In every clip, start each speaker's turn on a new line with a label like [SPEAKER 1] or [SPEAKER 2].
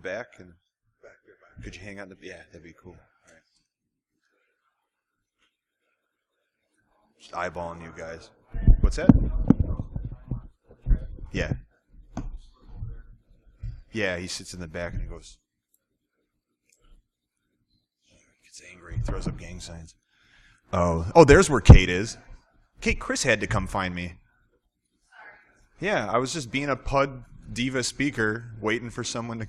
[SPEAKER 1] back? And could you hang on? Yeah, that'd be cool. All right. Just eyeballing you guys. What's that? Yeah. Yeah, he sits in the back and he goes. He gets angry. Throws up gang signs. Oh, there's where Kate is. Kate, Chris had to come find me. Yeah, I was just being a Pud Diva speaker, waiting for someone to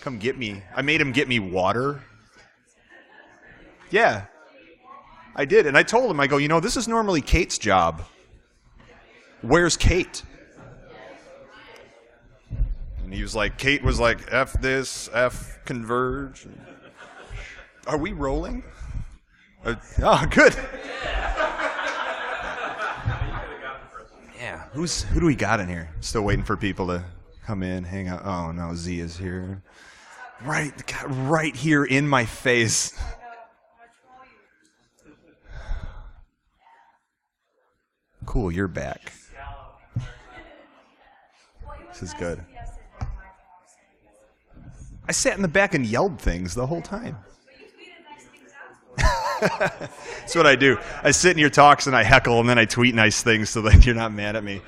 [SPEAKER 1] come get me. I made him get me water. Yeah, I did. And I told him, I go, this is normally Kate's job. Where's Kate? And he was like, Kate was like, F this, F Converge. Are we rolling? Oh, good. Yeah, who do we got in here? Still waiting for people to come in, hang out. Oh, no, Z is here. Right here in my face. Cool, you're back. This is good. I sat in the back and yelled things the whole time. That's what I do. I sit in your talks and I heckle and then I tweet nice things so that you're not mad at me.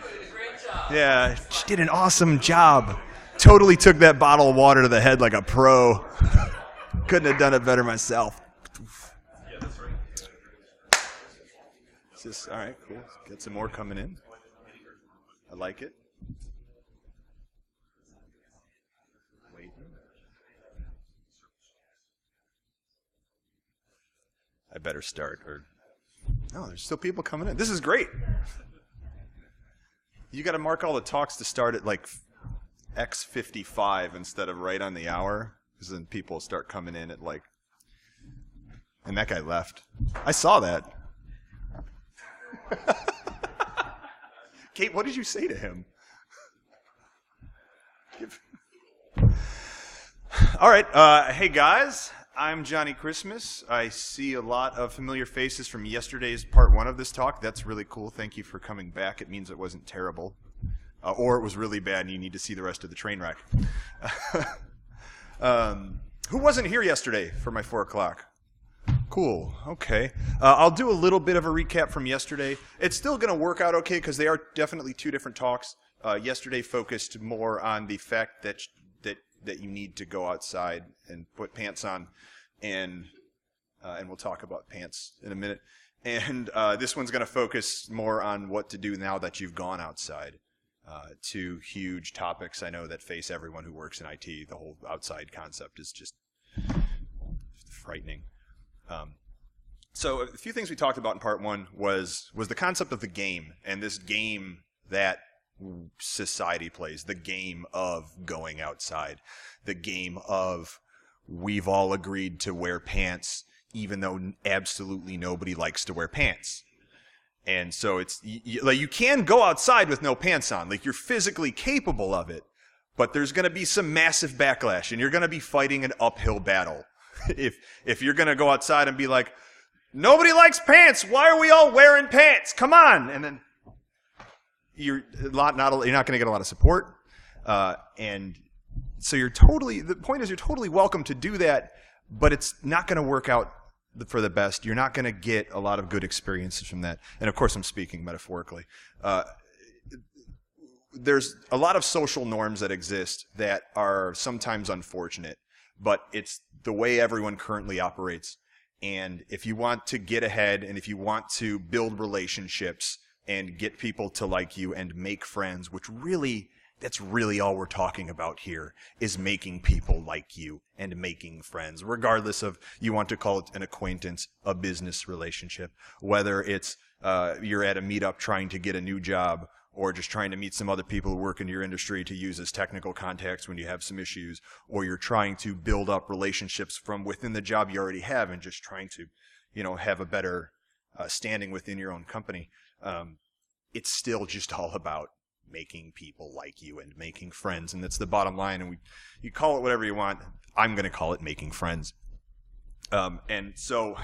[SPEAKER 1] Yeah, she did an awesome job. Totally took that bottle of water to the head like a pro. Couldn't have done it better myself. Yeah, that's right. All right, cool. Get some more coming in. I like it. Wait. I better start. No, there's still people coming in. This is great. You got to mark all the talks to start at like X55 instead of right on the hour, because then people start coming in at like. And that guy left. I saw that. Kate, what did you say to him? All right. Hey, guys. I'm Johnny Christmas. I see a lot of familiar faces from yesterday's part 1 of this talk. That's really cool. Thank you for coming back. It means it wasn't terrible. Or it was really bad and you need to see the rest of the train wreck. Who wasn't here yesterday for my 4 o'clock? Cool. Okay. I'll do a little bit of a recap from yesterday. It's still going to work out okay because they are definitely 2 different talks. Yesterday focused more on the fact that you need to go outside and put pants on, and we'll talk about pants in a minute. And this one's going to focus more on what to do now that you've gone outside. 2 huge topics I know that face everyone who works in IT. The whole outside concept is just frightening. So a few things we talked about in part 1 was the concept of the game, and this game that society plays, the game of going outside, the game of we've all agreed to wear pants even though absolutely nobody likes to wear pants. And so it's like you can go outside with no pants on, like you're physically capable of it, but there's going to be some massive backlash and you're going to be fighting an uphill battle. If you're going to go outside and be like, nobody likes pants, why are we all wearing pants? Come on. And then you're not going to get a lot of support, and so the point is you're totally welcome to do that, but it's not going to work out for the best. You're not going to get a lot of good experiences from that, and of course I'm speaking metaphorically. There's a lot of social norms that exist that are sometimes unfortunate, but it's the way everyone currently operates, and if you want to get ahead and if you want to build relationships and get people to like you and make friends, which really, that's really all we're talking about here, is making people like you and making friends, regardless of you want to call it an acquaintance, a business relationship, whether it's you're at a meetup trying to get a new job or just trying to meet some other people who work in your industry to use as technical contacts when you have some issues, or you're trying to build up relationships from within the job you already have and just trying to, have a better standing within your own company. It's still just all about making people like you and making friends, and that's the bottom line. And you call it whatever you want. I'm going to call it making friends. And so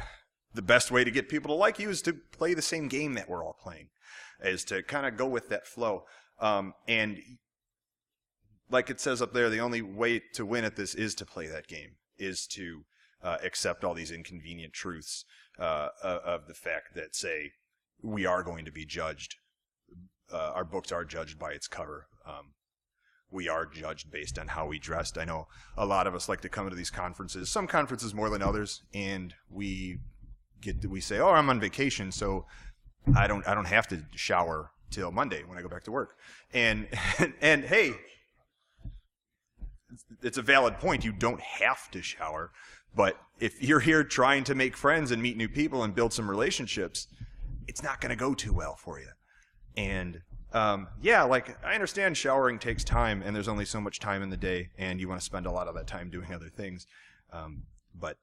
[SPEAKER 1] the best way to get people to like you is to play the same game that we're all playing, is to kind of go with that flow. And like it says up there, the only way to win at this is to play that game, is to accept all these inconvenient truths of the fact that, say, we are going to be judged. Our books are judged by its cover. We are judged based on how we dressed. I know a lot of us like to come to these conferences, some conferences more than others, and we say, oh, I'm on vacation, so I don't have to shower till Monday when I go back to work. And hey, it's a valid point. You don't have to shower, but if you're here trying to make friends and meet new people and build some relationships, it's not going to go too well for you. And yeah, like, I understand showering takes time, and there's only so much time in the day, and you want to spend a lot of that time doing other things. But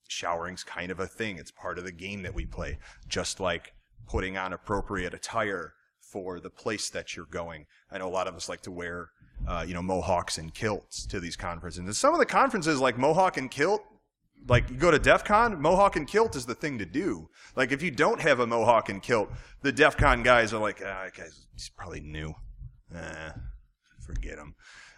[SPEAKER 1] showering's kind of a thing. It's part of the game that we play, just like putting on appropriate attire for the place that you're going. I know a lot of us like to wear, mohawks and kilts to these conferences. And some of the conferences, like mohawk and kilt, like, you go to DEF CON, mohawk and kilt is the thing to do. Like, if you don't have a mohawk and kilt, the DEF CON guys are like, he's probably new. Forget him.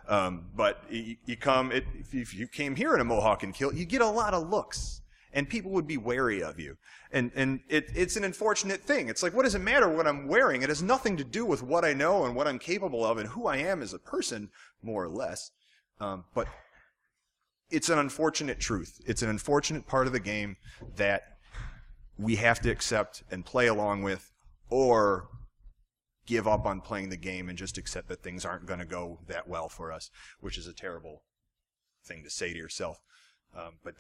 [SPEAKER 1] But you come, if you came here in a mohawk and kilt, you get a lot of looks. And people would be wary of you. And it's an unfortunate thing. It's like, what does it matter what I'm wearing? It has nothing to do with what I know and what I'm capable of and who I am as a person, more or less. But it's an unfortunate truth. It's an unfortunate part of the game that we have to accept and play along with, or give up on playing the game and just accept that things aren't going to go that well for us, which is a terrible thing to say to yourself. But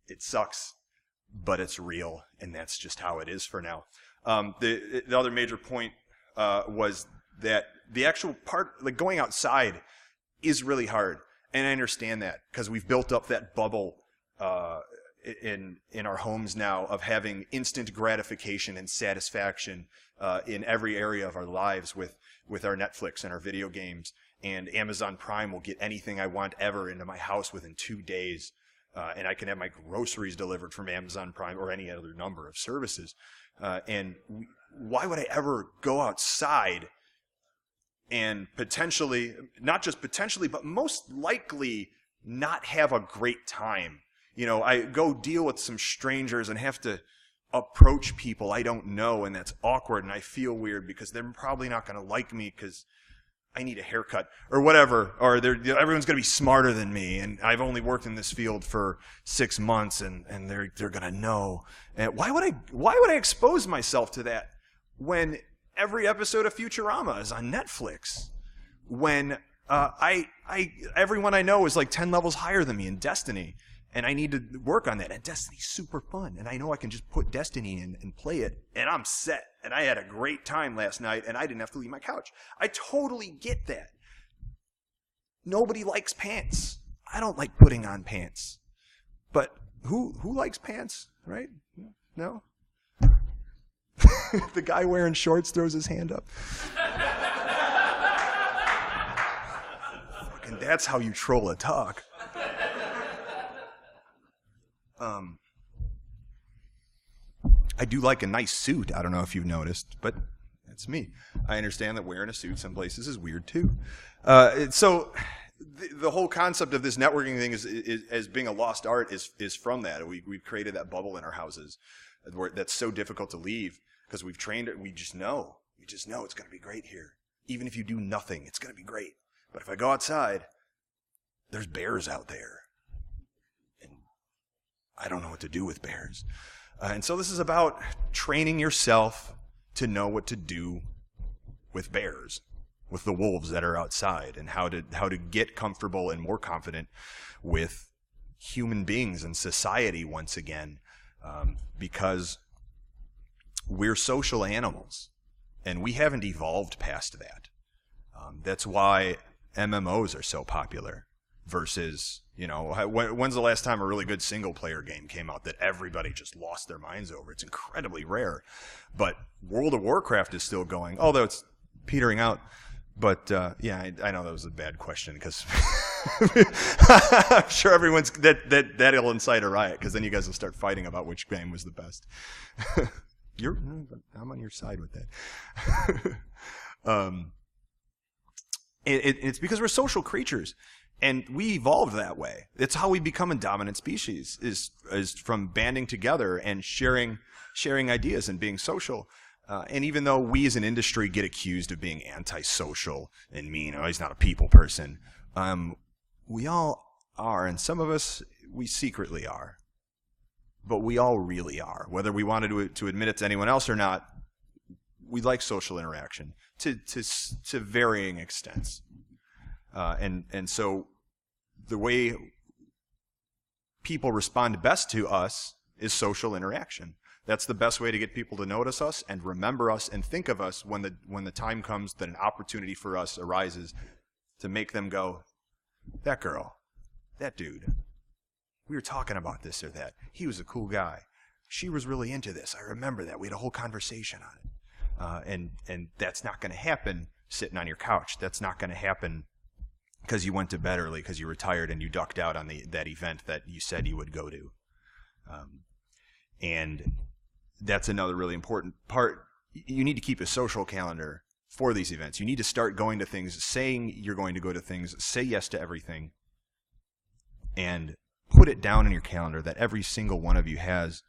[SPEAKER 1] it sucks, but it's real, and that's just how it is for now. The other major point was that the actual part, like going outside, is really hard. And I understand that, because we've built up that bubble in our homes now of having instant gratification and satisfaction in every area of our lives with our Netflix and our video games. And Amazon Prime will get anything I want ever into my house within 2 days. And I can have my groceries delivered from Amazon Prime or any other number of services. And why would I ever go outside and potentially, not just potentially, but most likely not have a great time? I go deal with some strangers and have to approach people I don't know, and that's awkward, and I feel weird because they're probably not going to like me because I need a haircut or whatever, or everyone's going to be smarter than me, and I've only worked in this field for 6 months, and they're going to know. And why would I expose myself to that when every episode of Futurama is on Netflix? When everyone I know is like 10 levels higher than me in Destiny, and I need to work on that. And Destiny's super fun, and I know I can just put Destiny in and play it, and I'm set. And I had a great time last night, and I didn't have to leave my couch. I totally get that. Nobody likes pants. I don't like putting on pants. But who likes pants, right? No? The guy wearing shorts throws his hand up. And that's how you troll a talk. I do like a nice suit. I don't know if you've noticed, but that's me. I understand that wearing a suit some places is weird too. So the whole concept of this networking thing is as being a lost art is from that. We've created that bubble in our houses that's so difficult to leave because we've trained it. We just know it's going to be great here. Even if you do nothing, it's going to be great. But if I go outside, there's bears out there. And I don't know what to do with bears. And so this is about training yourself to know what to do with bears, with the wolves that are outside, and how to get comfortable and more confident with human beings and society once again, because we're social animals, and we haven't evolved past that. That's why MMOs are so popular versus, when's the last time a really good single-player game came out that everybody just lost their minds over? It's incredibly rare. But World of Warcraft is still going, although it's petering out. But, yeah, I know that was a bad question because I'm sure everyone's that'll incite a riot because then you guys will start fighting about which game was the best. I'm on your side with that. It's because we're social creatures, and we evolved that way. It's how we become a dominant species, is from banding together and sharing ideas and being social. And even though we as an industry get accused of being antisocial and mean, oh, he's not a people person, we all are, and some of us, we secretly are. But we all really are. Whether we wanted to admit it to anyone else or not, we like social interaction to varying extents. And so the way people respond best to us is social interaction. That's the best way to get people to notice us and remember us and think of us when the time comes that an opportunity for us arises to make them go, that girl, that dude, we were talking about this or that. He was a cool guy. She was really into this. I remember that. We had a whole conversation on it. And that's not going to happen sitting on your couch. That's not going to happen because you went to bed early because you were tired and you ducked out on that event that you said you would go to. And that's another really important part. You need to keep a social calendar for these events. You need to start going to things, saying you're going to go to things, say yes to everything, and put it down in your calendar that every single one of you has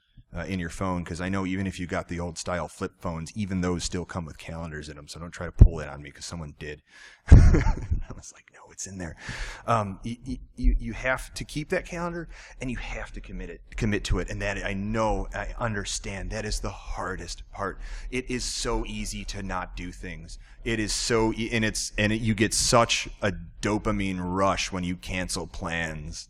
[SPEAKER 1] in your phone, because I know even if you got the old style flip phones, even those still come with calendars in them, so don't try to pull it on me because someone did. I was like, no, it's in there. You have to keep that calendar, and you have to commit to it, and that I understand, that is the hardest part. It is so easy to not do things. It is so, you get such a dopamine rush when you cancel plans.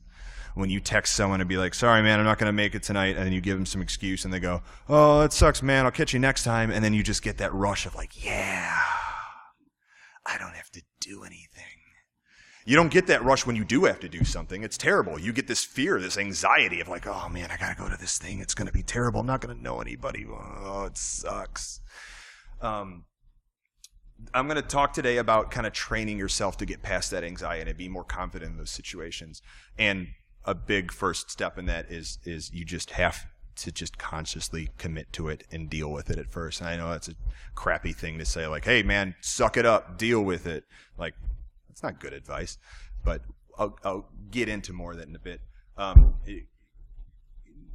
[SPEAKER 1] When you text someone and be like, sorry, man, I'm not going to make it tonight, and then you give them some excuse, and they go, oh, that sucks, man, I'll catch you next time, and then you just get that rush of like, yeah, I don't have to do anything. You don't get that rush when you do have to do something. It's terrible. You get this fear, this anxiety of like, oh, man, I got to go to this thing. It's going to be terrible. I'm not going to know anybody. Oh, it sucks. I'm going to talk today about kind of training yourself to get past that anxiety and be more confident in those situations. And a big first step in that is you just have to just consciously commit to it and deal with it at first. And I know that's a crappy thing to say, like, hey, man, suck it up, deal with it. Like, that's not good advice, but I'll get into more of that in a bit.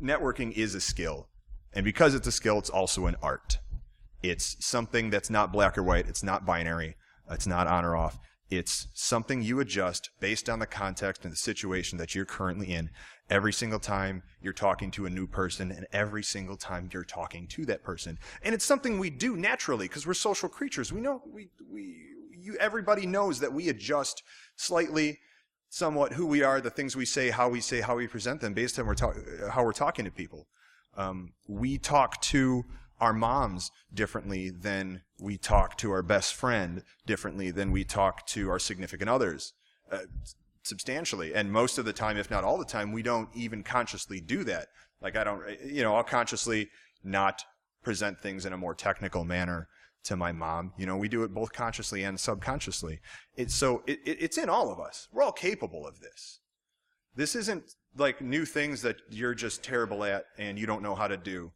[SPEAKER 1] Networking is a skill, and because it's a skill, it's also an art. It's something that's not black or white. It's not binary. It's not on or off. It's something you adjust based on the context and the situation that you're currently in every single time you're talking to a new person and every single time you're talking to that person. And it's something we do naturally because we're social creatures. We know everybody knows that we adjust slightly, somewhat who we are, the things we say, how we present them based on how we're talking to people. We talk to our moms differently than we talk to our best friend, differently than we talk to our significant others, substantially. And most of the time, if not all the time, we don't even consciously do that. Like I'll consciously not present things in a more technical manner to my mom. We do it both consciously and subconsciously. It's in all of us. We're all capable of this. This isn't like new things that you're just terrible at and you don't know how to do.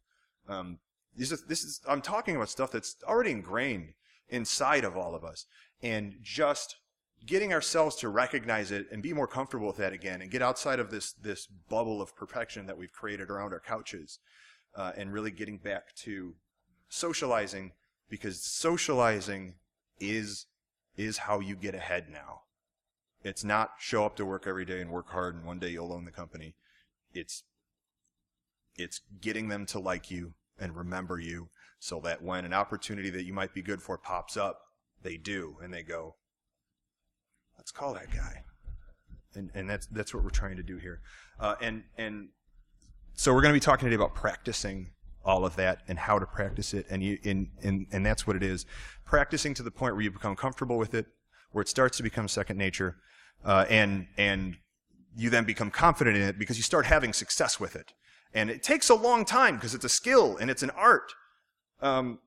[SPEAKER 1] I'm talking about stuff that's already ingrained inside of all of us, and just getting ourselves to recognize it and be more comfortable with that again, and get outside of this bubble of perfection that we've created around our couches, and really getting back to socializing, because socializing is how you get ahead now. It's not show up to work every day and work hard and one day you'll own the company. It's getting them to like you and remember you, so that when an opportunity that you might be good for pops up, they do, and they go, let's call that guy. And that's what we're trying to do here. And so we're going to be talking today about practicing all of that and how to practice it, and that's what it is. Practicing to the point where you become comfortable with it, where it starts to become second nature, and you then become confident in it because you start having success with it. And it takes a long time because it's a skill and it's an art. How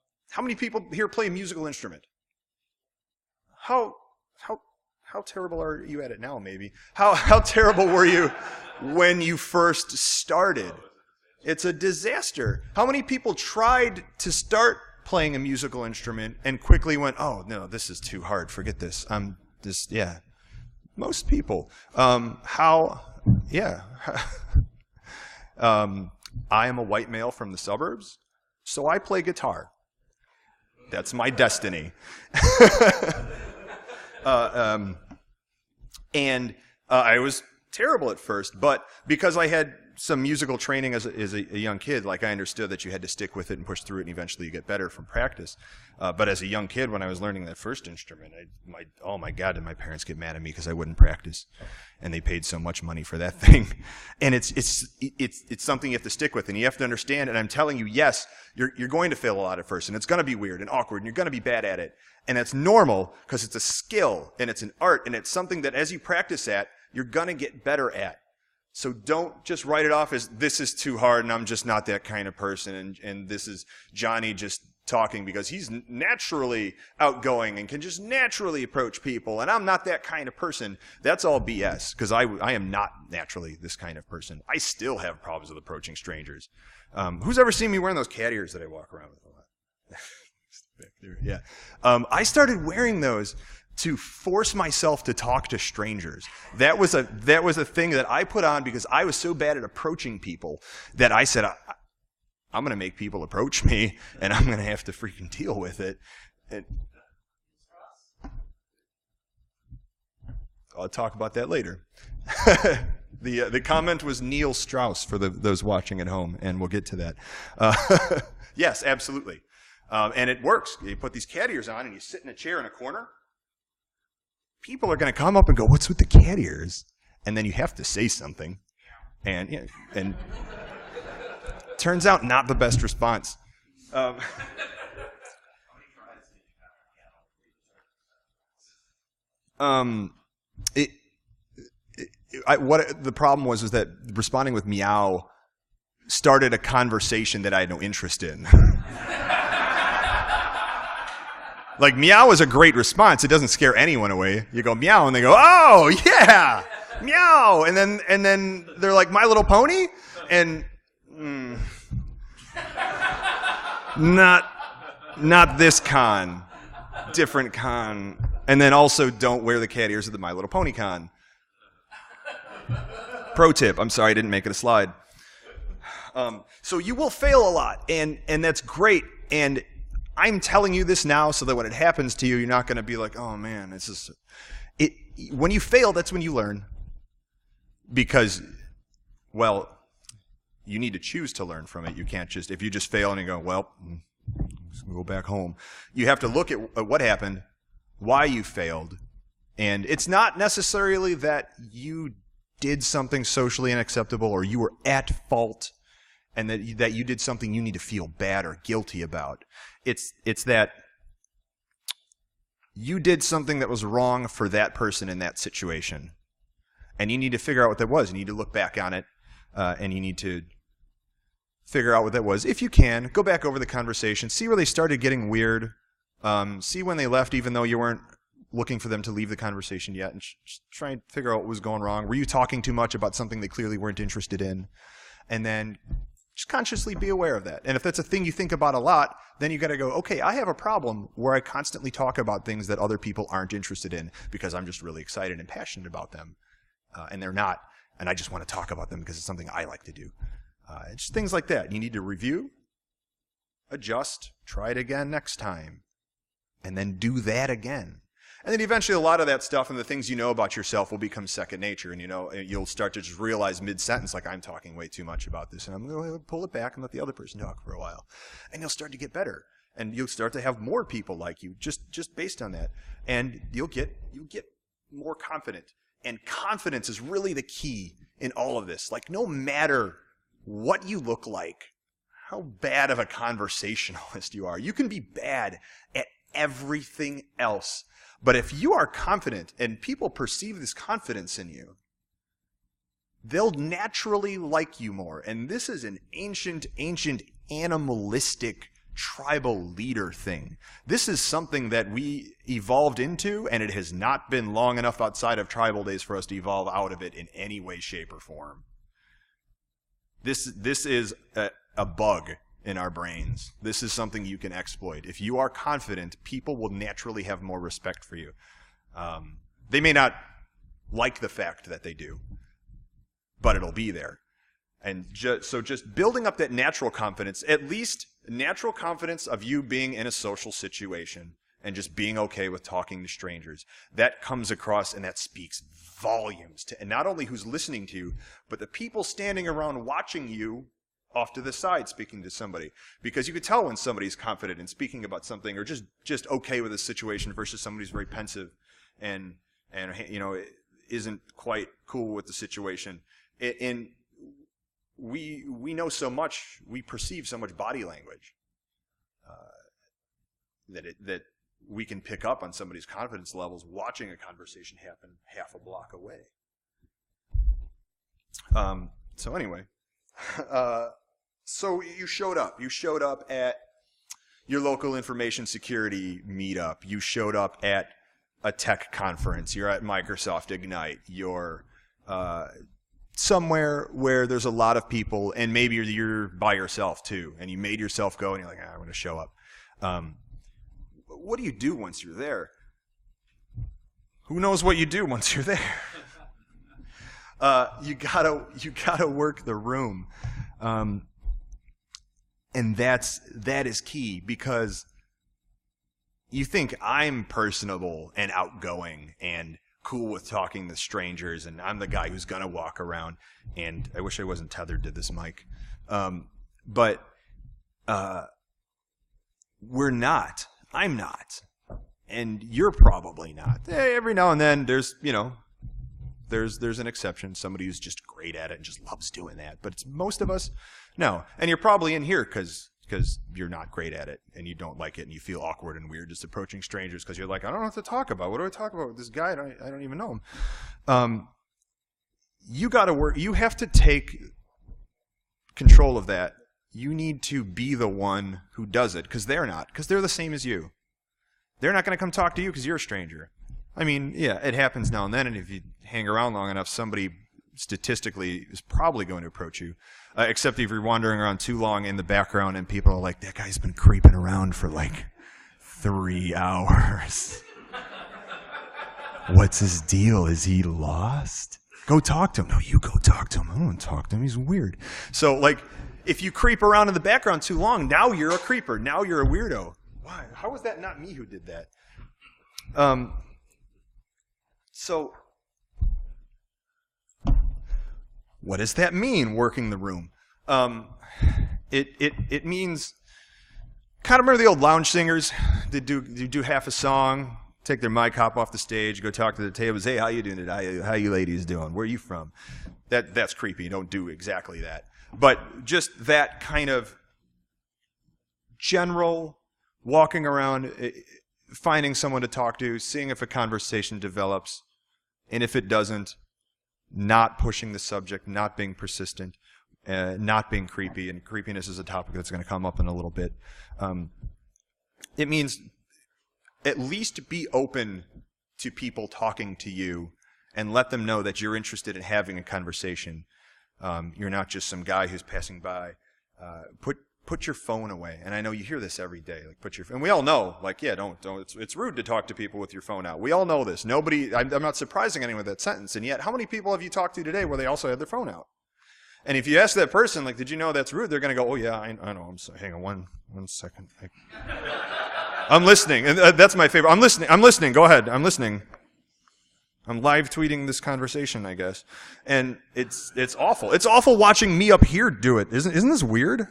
[SPEAKER 1] many people here play a musical instrument? How terrible are you at it now, maybe? How terrible were you when you first started? It's a disaster. How many people tried to start playing a musical instrument and quickly went, oh, no, this is too hard. Forget this. I'm Just, yeah. Most people. Yeah. I am a white male from the suburbs, so I play guitar. That's my destiny. And I was terrible at first, but because I had some musical training as a young kid, like I understood that you had to stick with it and push through it, and eventually you get better from practice. But as a young kid, when I was learning that first instrument, oh my God, did my parents get mad at me because I wouldn't practice, and they paid so much money for that thing. And it's something you have to stick with, and you have to understand. And I'm telling you, yes, you're going to fail a lot at first, and it's going to be weird and awkward, and you're going to be bad at it, and that's normal because it's a skill and it's an art, and it's something that as you practice at, you're going to get better at. So don't just write it off as this is too hard and I'm just not that kind of person, and this is Johnny just talking because he's naturally outgoing and can just naturally approach people, and I'm not that kind of person. That's all BS, because I am not naturally this kind of person. I still have problems with approaching strangers. Who's ever seen me wearing those cat ears that I walk around with a lot? Back there, yeah. I started wearing those to force myself to talk to strangers. That was a thing that I put on because I was so bad at approaching people that I said, I'm going to make people approach me, and I'm going to have to freaking deal with it. And I'll talk about that later. The comment was Neil Strauss for those watching at home, and we'll get to that. Yes, absolutely. And it works. You put these cat ears on, and you sit in a chair in a corner. People are going to come up and go, "What's with the cat ears?" And then you have to say something, and turns out not the best response. What the problem was that responding with meow started a conversation that I had no interest in. Like, meow is a great response. It doesn't scare anyone away. You go meow, and they go, "Oh yeah, meow," and then they're like, "My Little Pony," and not this con, different con, and then also don't wear the cat ears at the My Little Pony con. Pro tip. I'm sorry I didn't make it a slide. So you will fail a lot, and that's great. And I'm telling you this now so that when it happens to you, you're not going to be like, "Oh man, it's just it." When you fail, that's when you learn. Because, well, you need to choose to learn from it. You can't just, if you just fail and you go, "Well, just go back home." You have to look at what happened, why you failed, and it's not necessarily that you did something socially unacceptable or you were at fault and that you did something you need to feel bad or guilty about. It's that you did something that was wrong for that person in that situation, and you need to figure out what that was. You need to look back on it, and you need to figure out what that was. If you can, go back over the conversation, see where they started getting weird, see when they left even though you weren't looking for them to leave the conversation yet, and just try and figure out what was going wrong. Were you talking too much about something they clearly weren't interested in? And then just consciously be aware of that. And if that's a thing you think about a lot, then you got to go, okay, I have a problem where I constantly talk about things that other people aren't interested in because I'm just really excited and passionate about them, and they're not, and I just want to talk about them because it's something I like to do. It's things like that. You need to review, adjust, try it again next time, and then do that again. And then eventually a lot of that stuff and the things you know about yourself will become second nature, and you'll start to just realize mid-sentence, like, I'm talking way too much about this, and I'm going to pull it back and let the other person talk for a while. And you'll start to get better, and you'll start to have more people like you just based on that. And you'll get more confident. And confidence is really the key in all of this. Like, no matter what you look like, how bad of a conversationalist you are, you can be bad at everything else. But if you are confident and people perceive this confidence in you, they'll naturally like you more. And this is an ancient animalistic tribal leader thing. This is something that we evolved into, and it has not been long enough outside of tribal days for us to evolve out of it in any way, shape, or form. This is a bug in our brains. This is something you can exploit. If you are confident, people will naturally have more respect for you. They may not like the fact that they do, but it'll be there. And so just building up that natural confidence, at least natural confidence of you being in a social situation and just being okay with talking to strangers, that comes across and that speaks volumes to, and not only who's listening to you, but the people standing around watching you off to the side speaking to somebody. Because you could tell when somebody's confident in speaking about something or just okay with a situation versus somebody who's very pensive and isn't quite cool with the situation. And we know so much, we perceive so much body language that we can pick up on somebody's confidence levels watching a conversation happen half a block away. So anyway, so you showed up. You showed up at your local information security meetup. You showed up at a tech conference. You're at Microsoft Ignite. You're somewhere where there's a lot of people, and maybe you're by yourself too, and you made yourself go, and you're like, I'm going to show up. What do you do once you're there? Who knows what you do once you're there? You gotta work the room, and that is key, because you think I'm personable and outgoing and cool with talking to strangers, and I'm the guy who's gonna walk around. And I wish I wasn't tethered to this mic, but we're not. I'm not, and you're probably not. Every now and then, there's an exception, somebody who's just great at it and just loves doing that. But it's most of us, no. And you're probably in here because you're not great at it and you don't like it and you feel awkward and weird just approaching strangers because you're like, I don't know what to talk about. What do I talk about with this guy? I don't even know him. You got to work. You have to take control of that. You need to be the one who does it, because they're not, because they're the same as you. They're not going to come talk to you because you're a stranger. I mean, yeah, it happens now and then, and if you hang around long enough, somebody statistically is probably going to approach you, except if you're wandering around too long in the background and people are like, that guy's been creeping around for like 3 hours. What's his deal? Is he lost? Go talk to him. No, you go talk to him. I don't want to talk to him. He's weird. So, like, if you creep around in the background too long, now you're a creeper. Now you're a weirdo. Why? How was that not me who did that? So, what does that mean, working the room? It means, kind of remember the old lounge singers? They do half a song, take their mic, hop off the stage, go talk to the tables. Hey, how you doing today? How you ladies doing? Where are you from? That's creepy. Don't do exactly that. But just that kind of general walking around, finding someone to talk to, seeing if a conversation develops, and if it doesn't, not pushing the subject, not being persistent, not being creepy. And creepiness is a topic that's going to come up in a little bit. It means at least be open to people talking to you and let them know that you're interested in having a conversation. You're not just some guy who's passing by. Put your phone away. And I know you hear this every day. Like, and we all know, like, yeah, don't. It's rude to talk to people with your phone out. We all know this. I'm not surprising anyone with that sentence. And yet, how many people have you talked to today where they also had their phone out? And if you ask that person, like, did you know that's rude? They're going to go, oh yeah, I know. I'm sorry. Hang on one second. I'm listening. And that's my favorite. I'm listening. Go ahead. I'm listening. I'm live tweeting this conversation, I guess. And it's awful. It's awful watching me up here do it. Isn't this weird?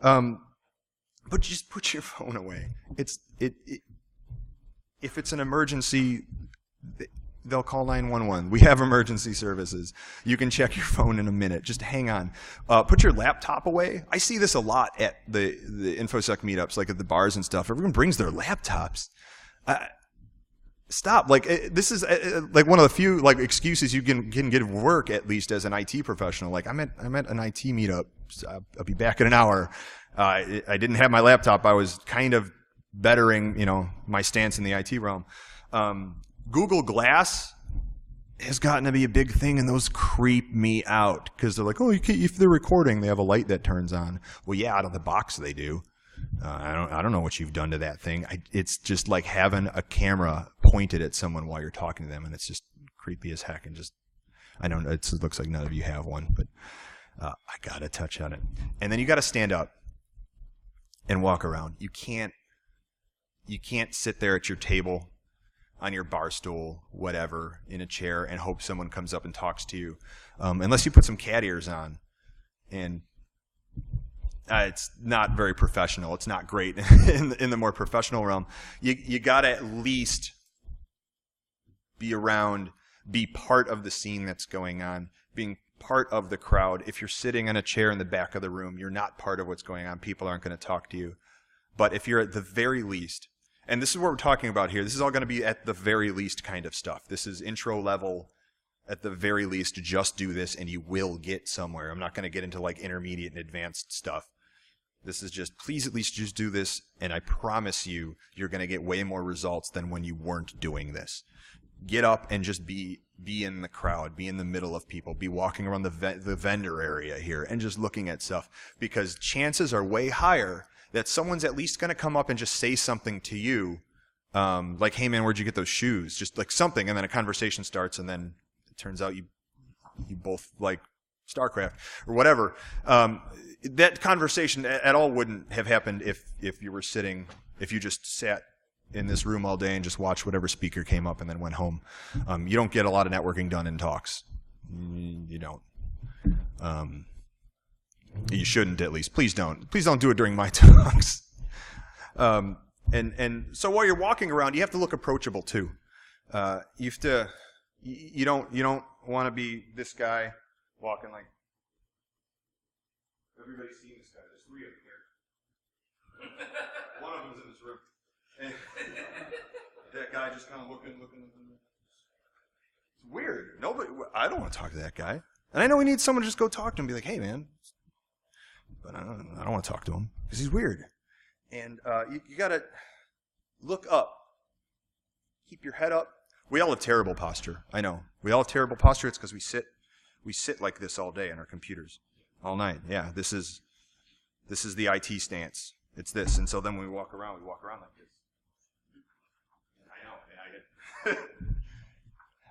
[SPEAKER 1] But just put your phone away. If it's an emergency, they'll call 911. We have emergency services. You can check your phone in a minute. Just hang on. Put your laptop away. I see this a lot at the InfoSec meetups, like at the bars and stuff. Everyone brings their laptops. Stop. Like, this is like one of the few like excuses you can get at work, at least as an IT professional. Like, I'm at an IT meetup. I'll be back in an hour. I didn't have my laptop. I was kind of bettering, my stance in the IT realm. Google Glass has gotten to be a big thing, and those creep me out because they're like, oh, if they're recording, they have a light that turns on. Well, yeah, out of the box they do. I don't know what you've done to that thing. It's just like having a camera pointed at someone while you're talking to them, and it's just creepy as heck. And just, I don't know, it looks like none of you have one, but I got to touch on it. And then you got to stand up and walk around. You can't sit there at your table, on your bar stool, whatever, in a chair, and hope someone comes up and talks to you, unless you put some cat ears on. And it's not very professional. It's not great in the more professional realm. You got to at least be around, be part of the scene that's going on, being part of the crowd. If you're sitting in a chair in the back of the room, you're not part of what's going on. People aren't going to talk to you. But if you're at the very least, and this is what we're talking about here, this is all going to be at the very least kind of stuff. This is intro level. At the very least, just do this and you will get somewhere. I'm not going to get into like intermediate and advanced stuff. This is just, please at least just do this, and I promise you, you're going to get way more results than when you weren't doing this. Get up and just be in the crowd, be in the middle of people, be walking around the vendor area here and just looking at stuff, because chances are way higher that someone's at least going to come up and just say something to you, like, hey man, where'd you get those shoes? Just like something, and then a conversation starts, and then it turns out you both like StarCraft or whatever. That conversation at all wouldn't have happened if you were sitting, if you just sat in this room all day and just watched whatever speaker came up and then went home. You don't get a lot of networking done in talks. You don't. You shouldn't, at least. Please don't. Please don't do it during my talks. And so while you're walking around, you have to look approachable too. You have to. You don't want to be this guy walking like. Everybody's seen this guy. There's 3 of them here. One of them's in this room. And that guy just kind of looking. It's weird. I don't want to talk to that guy. And I know we need someone to just go talk to him and be like, hey, man. But I don't want to talk to him because he's weird. And you got to look up. Keep your head up. We all have terrible posture. I know. We all have terrible posture. It's because we sit like this all day on our computers. All night. Yeah, this is the IT stance. It's this. And so then when we walk around like this. I know.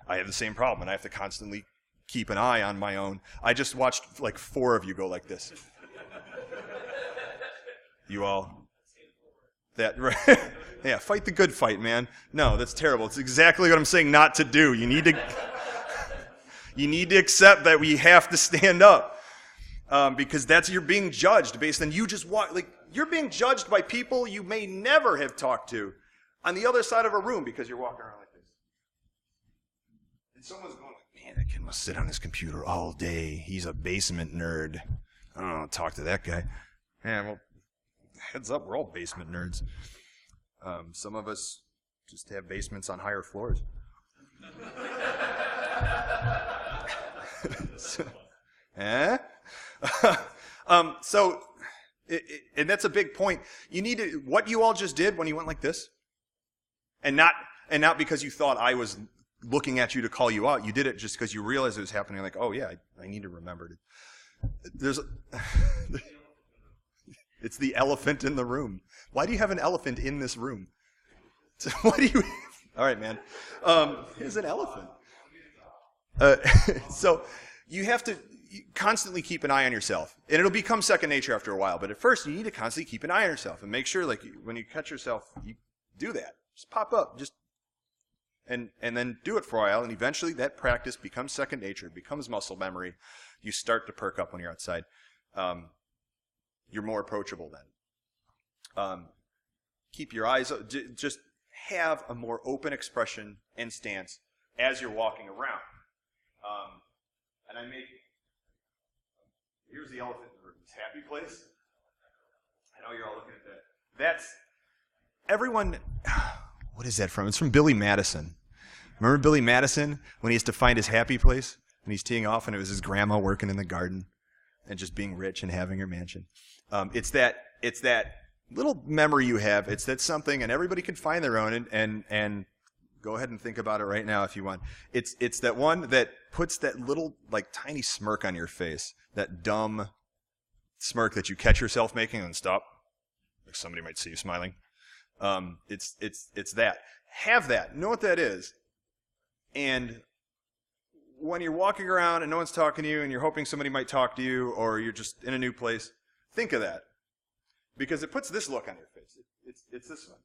[SPEAKER 1] I have the same problem, and I have to constantly keep an eye on my own. I just watched like 4 of you go like this. You all. That right? Yeah, fight the good fight, man. No, that's terrible. It's exactly what I'm saying not to do. You need to accept that we have to stand up. Because you're being judged based on you just walk, like you're being judged by people you may never have talked to on the other side of a room because you're walking around like this. And someone's going, man, that kid must sit on his computer all day. He's a basement nerd. I don't want to talk to that guy. Yeah, well, heads up, we're all basement nerds. Some of us just have basements on higher floors. And that's a big point. You need to, what you all just did when you went like this, and not because you thought I was looking at you to call you out. You did it just because you realized it was happening. Like, oh yeah, I need to remember it. It's the elephant in the room. Why do you have an elephant in this room? All right, man. Here's an elephant. So you have to constantly keep an eye on yourself. And it'll become second nature after a while. But at first, you need to constantly keep an eye on yourself and make sure, like, when you catch yourself, you do that. Just pop up. And then do it for a while. And eventually, that practice becomes second nature. It becomes muscle memory. You start to perk up when you're outside. You're more approachable then. Keep your eyes, just have a more open expression and stance as you're walking around. And here's the elephant in the room. This happy place. I know you're all looking at that. That's, everyone, what is that from? It's from Billy Madison. Remember Billy Madison when he has to find his happy place? And he's teeing off and it was his grandma working in the garden and just being rich and having her mansion. It's that little memory you have. It's that something, and everybody can find their own, and go ahead and think about it right now if you want. It's that one that puts that little, like, tiny smirk on your face, that dumb smirk that you catch yourself making and stop. because somebody might see you smiling. It's that. Have that. Know what that is. And when you're walking around and no one's talking to you and you're hoping somebody might talk to you or you're just in a new place, think of that. Because it puts this look on your face. It's this one.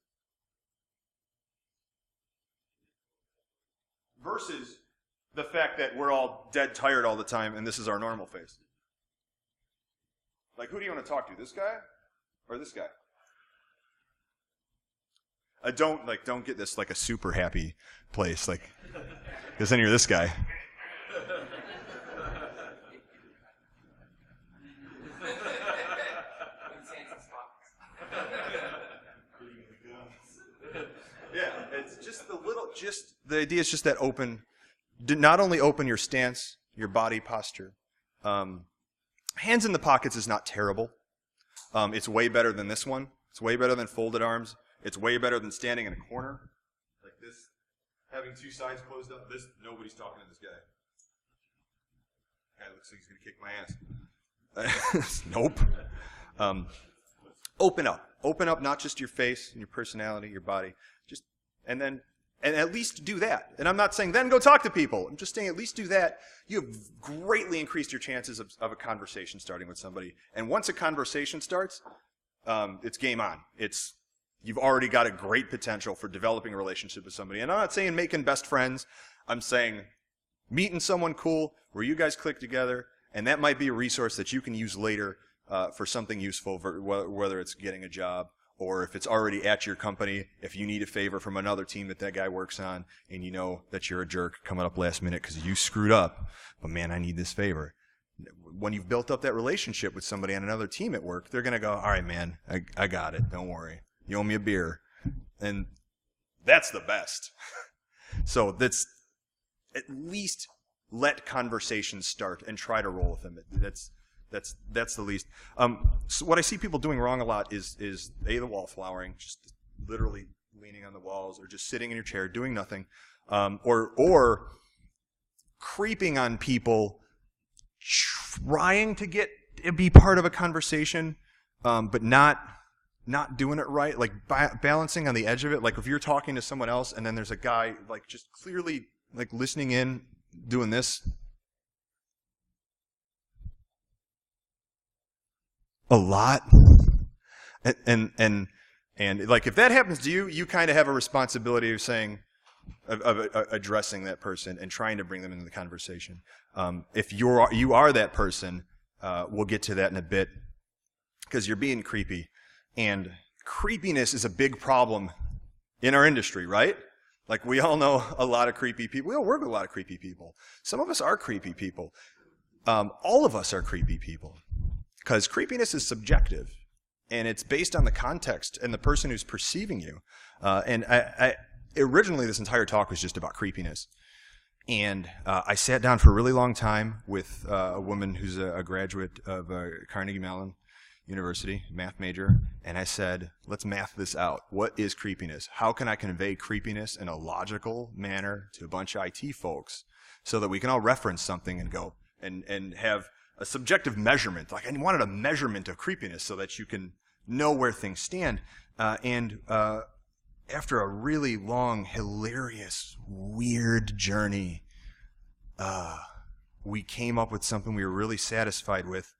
[SPEAKER 1] Versus the fact that we're all dead tired all the time and this is our normal face. Like, who do you want to talk to? This guy or this guy? Don't get this like a super happy place, like, because then you're this guy. Yeah, it's just the idea is just that open, not only open your stance, your body posture. Hands in the pockets is not terrible. It's way better than this one. It's way better than folded arms. It's way better than standing in a corner like this, having two sides closed up. Nobody's talking to this guy. Guy looks like he's going to kick my ass. Nope. Open up. Open up not just your face and your personality, your body. And at least do that. And I'm not saying then go talk to people. I'm just saying at least do that. You have greatly increased your chances of a conversation starting with somebody. And once a conversation starts, it's game on. You've already got a great potential for developing a relationship with somebody. And I'm not saying making best friends. I'm saying meeting someone cool where you guys click together, and that might be a resource that you can use later for something useful, whether it's getting a job or if it's already at your company, if you need a favor from another team that guy works on, and you know that you're a jerk coming up last minute because you screwed up, but man, I need this favor. When you've built up that relationship with somebody on another team at work, they're going to go, all right, man, I got it. Don't worry. You owe me a beer. And that's the best. So that's at least let conversations start and try to roll with them. That's the least. So what I see people doing wrong a lot is the wallflowering, just literally leaning on the walls or just sitting in your chair doing nothing, or creeping on people, trying to be part of a conversation, but not doing it right, like balancing on the edge of it. Like if you're talking to someone else and then there's a guy like just clearly like listening in, doing this. A lot. And like if that happens to you, you kind of have a responsibility of saying, of addressing that person and trying to bring them into the conversation. If you are that person, we'll get to that in a bit, because you're being creepy. And creepiness is a big problem in our industry, right? Like we all know a lot of creepy people. We all work with a lot of creepy people. Some of us are creepy people. All of us are creepy people. Because creepiness is subjective, and it's based on the context and the person who's perceiving you. And originally this entire talk was just about creepiness. And I sat down for a really long time with a woman who's a graduate of Carnegie Mellon University, math major, and I said, let's math this out. What is creepiness? How can I convey creepiness in a logical manner to a bunch of IT folks so that we can all reference something and go and have a subjective measurement? Like I wanted a measurement of creepiness so that you can know where things stand. After a really long, hilarious, weird journey, we came up with something we were really satisfied with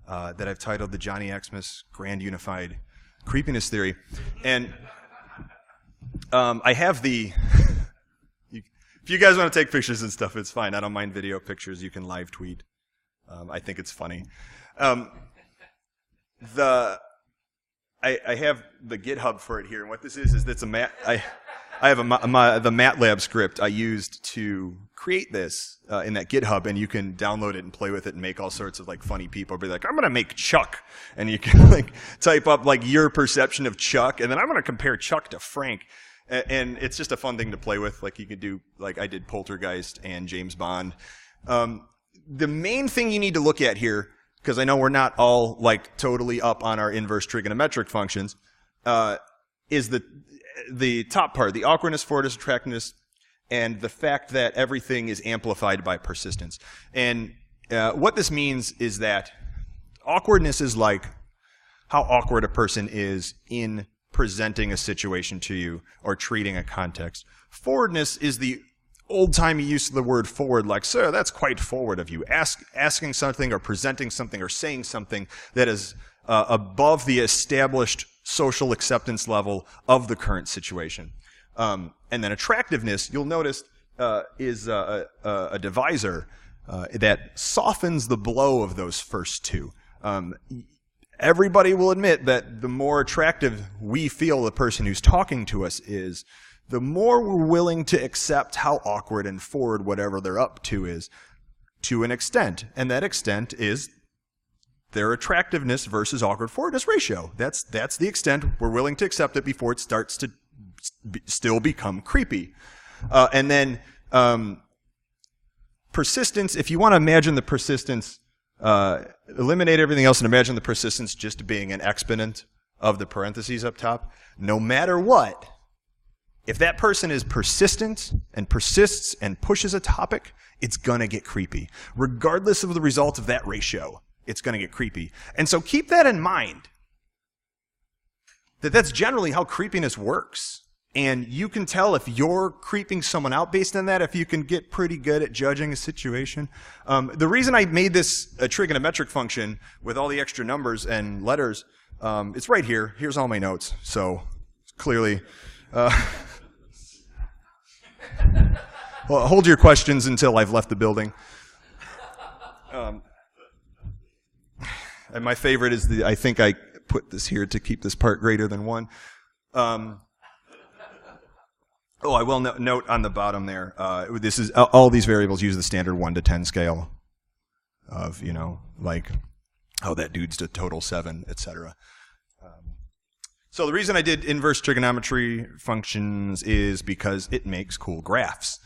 [SPEAKER 1] that I've titled the Johnny Xmas Grand Unified Creepiness Theory. And I have if you guys want to take pictures and stuff, it's fine. I don't mind video pictures. You can live tweet. I think it's funny. I have the GitHub for it here, and what this is it's a I have the MATLAB script I used to create this in that GitHub, and you can download it and play with it and make all sorts of like funny people. Be like, I'm going to make Chuck, and you can like type up like your perception of Chuck, and then I'm going to compare Chuck to Frank, and it's just a fun thing to play with. Like you could do like I did Poltergeist and James Bond. The main thing you need to look at here, because I know we're not all like totally up on our inverse trigonometric functions, is the top part, the awkwardness, forwardness, attractiveness, and the fact that everything is amplified by persistence. And what this means is that awkwardness is like, how awkward a person is in presenting a situation to you or treating a context. Forwardness is the old-timey use of the word forward, like, sir, that's quite forward of you. Asking something or presenting something or saying something that is above the established social acceptance level of the current situation. And then attractiveness, you'll notice, is a divisor that softens the blow of those first two. Everybody will admit that the more attractive we feel the person who's talking to us is, the more we're willing to accept how awkward and forward whatever they're up to is, to an extent. And that extent is their attractiveness versus awkward forwardness ratio. That's the extent we're willing to accept it before it starts to still become creepy. And then persistence, if you want to imagine the persistence, eliminate everything else and imagine the persistence just being an exponent of the parentheses up top. No matter what, if that person is persistent and persists and pushes a topic, it's going to get creepy. Regardless of the result of that ratio, it's going to get creepy. And so keep that in mind, that that's generally how creepiness works. And you can tell if you're creeping someone out based on that, if you can get pretty good at judging a situation. The reason I made this a trigonometric function with all the extra numbers and letters, it's right here. Here's all my notes. So clearly, well, hold your questions until I've left the building. And my favorite is I think I put this here to keep this part greater than 1. Oh, I will note on the bottom there, this is all these variables use the standard 1 to 10 scale of, like, oh, that dude's a total 7, etc. So the reason I did inverse trigonometry functions is because it makes cool graphs.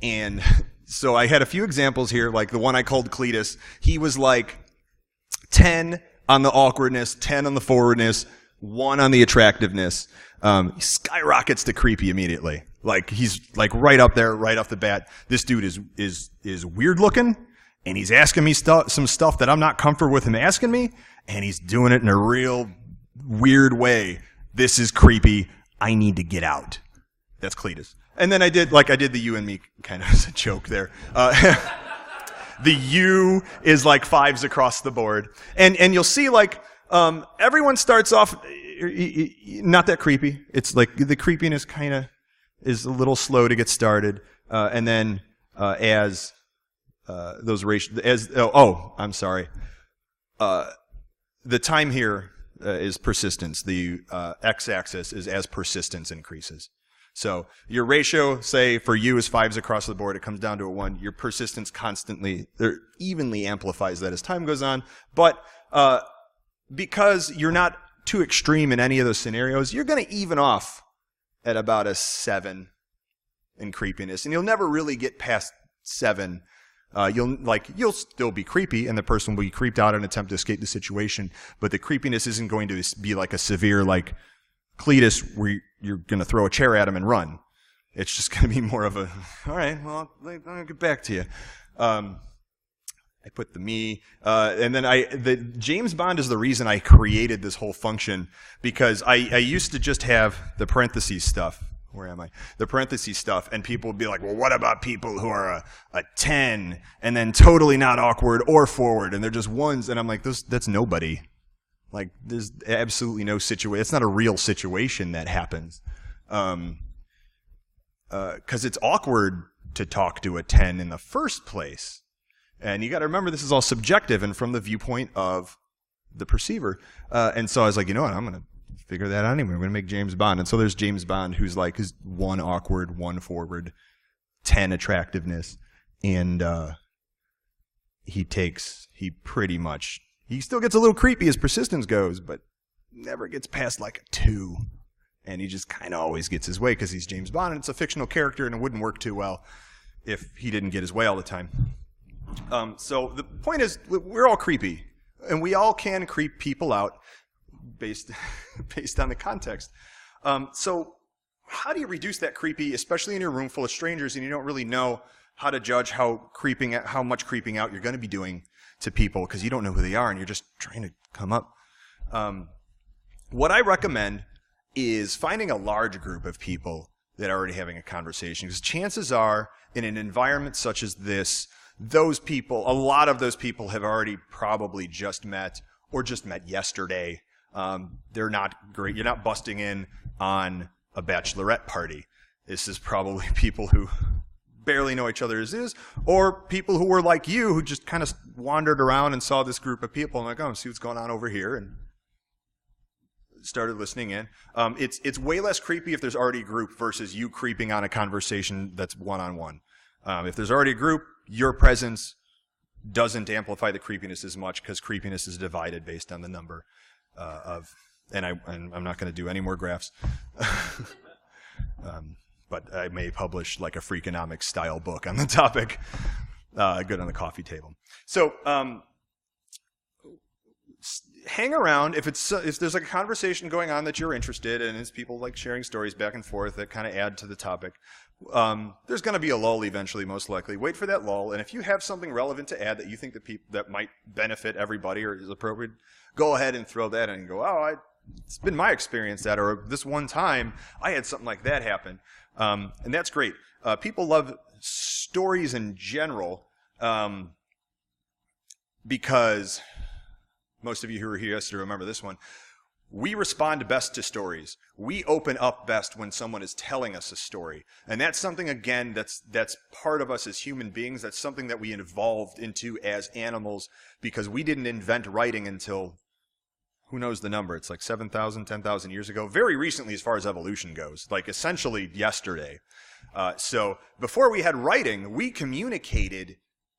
[SPEAKER 1] And so I had a few examples here, like the one I called Cletus. He was like 10 on the awkwardness, 10 on the forwardness, 1 on the attractiveness. He skyrockets to creepy immediately. Like he's like right up there, right off the bat. This dude is weird looking, and he's asking me some stuff that I'm not comfortable with him asking me, and he's doing it in a real weird way. This is creepy. I need to get out. That's Cletus. And then I did the you and me kind of as a joke there. The you is like 5s across the board, and you'll see like everyone starts off not that creepy. It's like the creepiness kind of is a little slow to get started, and then as those ratios, I'm sorry. The time here is persistence. The x-axis is as persistence increases. So your ratio, say for you, is 5s across the board. It comes down to a 1. Your persistence constantly, or evenly amplifies that as time goes on. But because you're not too extreme in any of those scenarios, you're going to even off at about a 7 in creepiness, and you'll never really get past 7. You'll still be creepy, and the person will be creeped out and attempt to escape the situation. But the creepiness isn't going to be like a severe like Cletus, where you're going to throw a chair at him and run. It's just going to be more of a, all right, well, I'll get back to you. I put the me, and then the James Bond is the reason I created this whole function, because I used to just have the parentheses stuff. Where am I? The parentheses stuff, and people would be like, well, what about people who are a 10 and then totally not awkward or forward, and they're just 1s, and I'm like, that's nobody. Like, there's absolutely no situation. It's not a real situation that happens. Because it's awkward to talk to a 10 in the first place. And you got to remember, this is all subjective and from the viewpoint of the perceiver. And so I was like, you know what? I'm going to figure that out anyway. I'm going to make James Bond. And so there's James Bond, who's like his 1 awkward, 1 forward, 10 attractiveness. And he still gets a little creepy as persistence goes, but never gets past like a 2. And he just kind of always gets his way because he's James Bond, and it's a fictional character, and it wouldn't work too well if he didn't get his way all the time. So the point is, we're all creepy, and we all can creep people out based on the context. So how do you reduce that creepy, especially in your room full of strangers, and you don't really know how to judge how much creeping out you're going to be doing to people because you don't know who they are, and you're just trying to come up. what I recommend is finding a large group of people that are already having a conversation, because chances are in an environment such as this, those people, a lot of those people have already probably just met or just met yesterday. They're not great. You're not busting in on a bachelorette party. This is probably people who barely know each other as is, or people who were like you, who just kind of wandered around and saw this group of people and like, oh, see what's going on over here, and started listening in. It's way less creepy if there's already a group versus you creeping on a conversation that's one-on-one. If there's already a group, your presence doesn't amplify the creepiness as much, because creepiness is divided based on the number and I'm not going to do any more graphs. But I may publish like a Freakonomics style book on the topic, good on the coffee table. So hang around if there's like a conversation going on that you're interested in, and it's people like sharing stories back and forth that kind of add to the topic. There's going to be a lull eventually, most likely. Wait for that lull, and if you have something relevant to add that you think that might benefit everybody or is appropriate, go ahead and throw that in and go, oh, it's been my experience that, or this one time I had something like that happen. And that's great. People love stories in general, because most of you who were here yesterday remember this one. We respond best to stories. We open up best when someone is telling us a story. And that's something, again, that's part of us as human beings. That's something that we evolved into as animals, because we didn't invent writing until, who knows the number? It's like 7,000, 10,000 years ago. Very recently as far as evolution goes, like essentially yesterday. So before we had writing, we communicated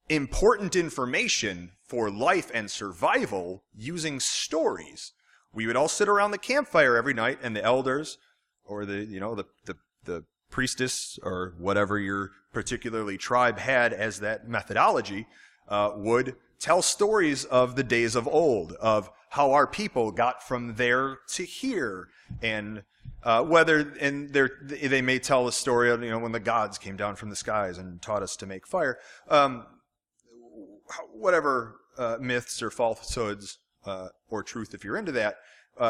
[SPEAKER 1] important information for life and survival using stories. We would all sit around the campfire every night, and the elders, or the priestess, or whatever your particularly tribe had as that methodology, would tell stories of the days of old, of how our people got from there to here, and they may tell a story of when the gods came down from the skies and taught us to make fire, whatever myths or falsehoods or truth, if you're into that,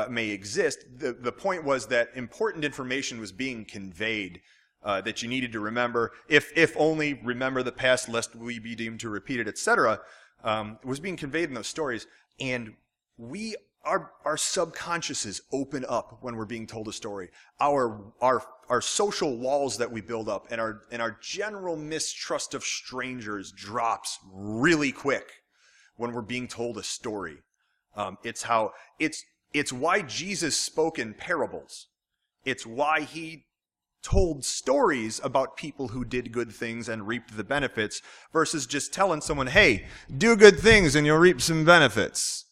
[SPEAKER 1] may exist. The point was that important information was being conveyed that you needed to remember, if only remember the past lest we be deemed to repeat it, etc. Was being conveyed in those stories, and our subconsciouses open up when we're being told a story. Our social walls that we build up, and our general mistrust of strangers drops really quick when we're being told a story. It's why Jesus spoke in parables. It's why he told stories about people who did good things and reaped the benefits, versus just telling someone, hey, do good things and you'll reap some benefits.